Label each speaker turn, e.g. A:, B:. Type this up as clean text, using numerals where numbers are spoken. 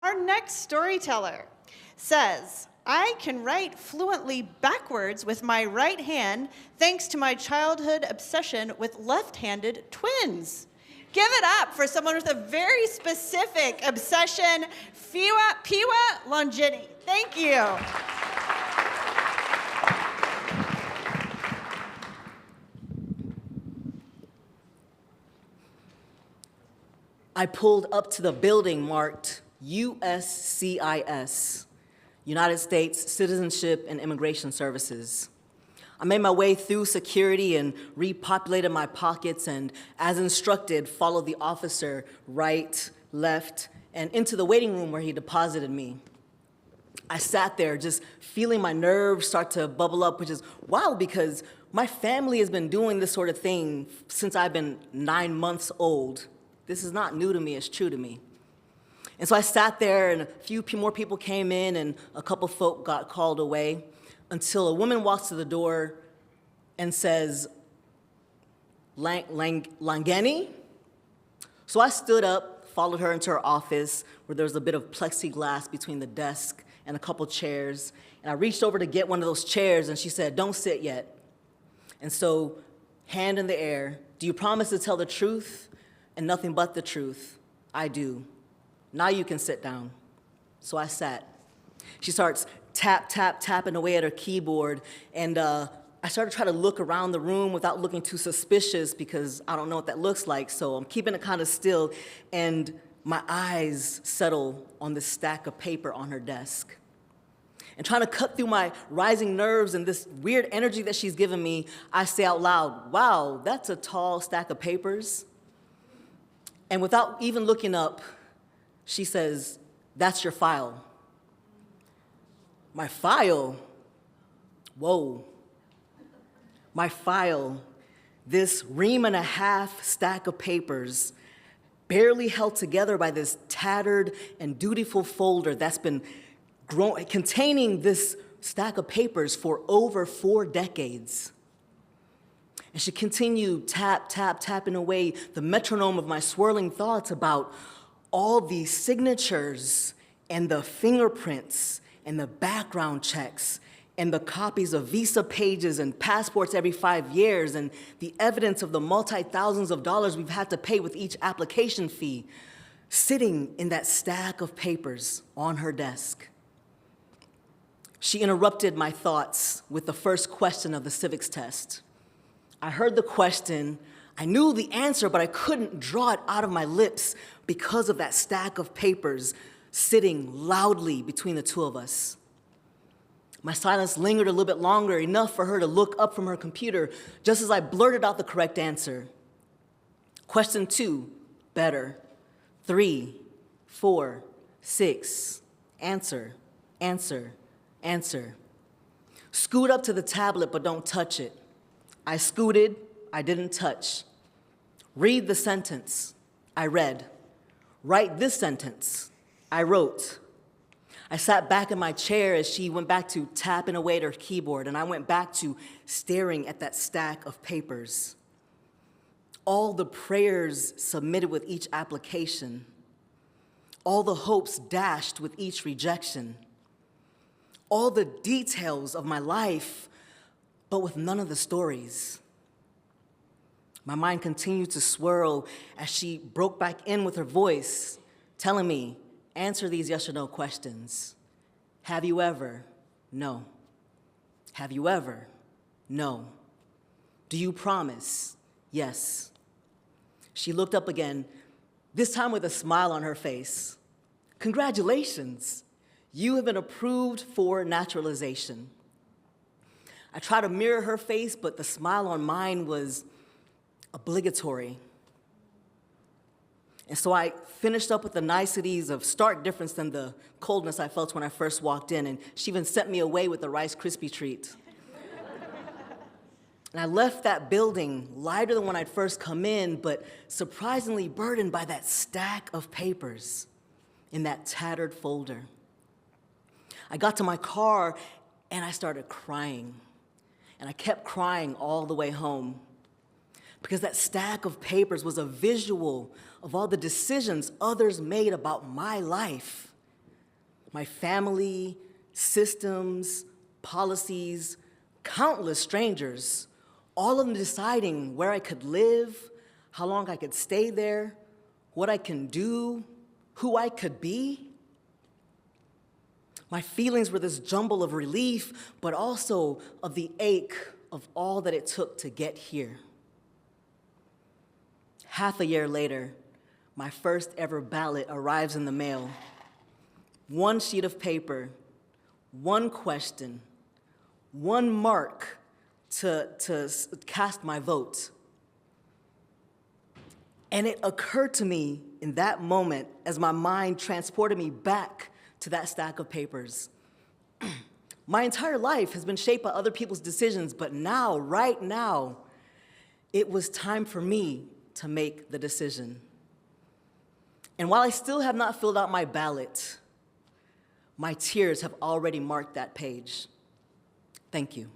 A: Our next storyteller says, I can write fluently backwards with my right hand thanks to my childhood obsession with left-handed twins. Give it up for someone with a very specific obsession, Phiwa Langeni. Thank you.
B: I pulled up to the building marked USCIS, United States Citizenship and Immigration Services. I made my way through security and repopulated my pockets and, as instructed, followed the officer right, left, and into the waiting room where he deposited me. I sat there just feeling my nerves start to bubble up, which is wild because my family has been doing this sort of thing since I've been 9 months old. This is not new to me, it's true to me. And so I sat there and a few more people came in and a couple folk got called away until a woman walks to the door and says, Langeni? So I stood up, followed her into her office where there was a bit of plexiglass between the desk and a couple chairs. And I reached over to get one of those chairs and she said, don't sit yet. And so, hand in the air, do you promise to tell the truth and nothing but the truth? I do. Now you can sit down. So I sat. She starts tapping away at her keyboard, and I started trying to look around the room without looking too suspicious because I don't know what that looks like, so I'm keeping it kind of still, and my eyes settle on this stack of paper on her desk. And trying to cut through my rising nerves and this weird energy that she's giving me, I say out loud, wow, that's a tall stack of papers. And without even looking up, she says, that's your file. My file? Whoa. My file, this ream and a half stack of papers, barely held together by this tattered and dutiful folder that's been containing this stack of papers for over 4 decades. And she continued tapping away the metronome of my swirling thoughts about all the signatures and the fingerprints and the background checks and the copies of visa pages and passports every 5 years and the evidence of the multi-thousands of dollars we've had to pay with each application fee sitting in that stack of papers on her desk. She interrupted my thoughts with the first question of the civics test. I heard the question, I knew the answer, but I couldn't draw it out of my lips because of that stack of papers sitting loudly between the two of us. My silence lingered a little bit longer, enough for her to look up from her computer just as I blurted out the correct answer. Question 2, better. 3, 4, 6, answer, answer, answer. Scoot up to the tablet, but don't touch it. I scooted, I didn't touch. Read the sentence. I read. Write this sentence. I wrote. I sat back in my chair as she went back to tapping away at her keyboard, and I went back to staring at that stack of papers. All the prayers submitted with each application, all the hopes dashed with each rejection, all the details of my life, but with none of the stories. My mind continued to swirl as she broke back in with her voice, telling me, answer these yes or no questions. Have you ever? No. Have you ever? No. Do you promise? Yes. She looked up again, this time with a smile on her face. Congratulations. You have been approved for naturalization. I tried to mirror her face, but the smile on mine was obligatory. And so I finished up with the niceties of stark difference than the coldness I felt when I first walked in, and she even sent me away with a Rice Krispie treat. And I left that building lighter than when I'd first come in, but surprisingly burdened by that stack of papers in that tattered folder. I got to my car and I started crying. And I kept crying all the way home because that stack of papers was a visual of all the decisions others made about my life My family, systems, policies, countless strangers, all of them deciding where I could live, how long I could stay there, what I can do, who I could be. My feelings were this jumble of relief, but also of the ache of all that it took to get here. Half a year later, my first ever ballot arrives in the mail. One sheet of paper, one question, one mark to cast my vote. And it occurred to me in that moment as my mind transported me back to that stack of papers. My entire life has been shaped by other people's decisions, but now, right now, it was time for me to make the decision. And while I still have not filled out my ballot, my tears have already marked that page. Thank you.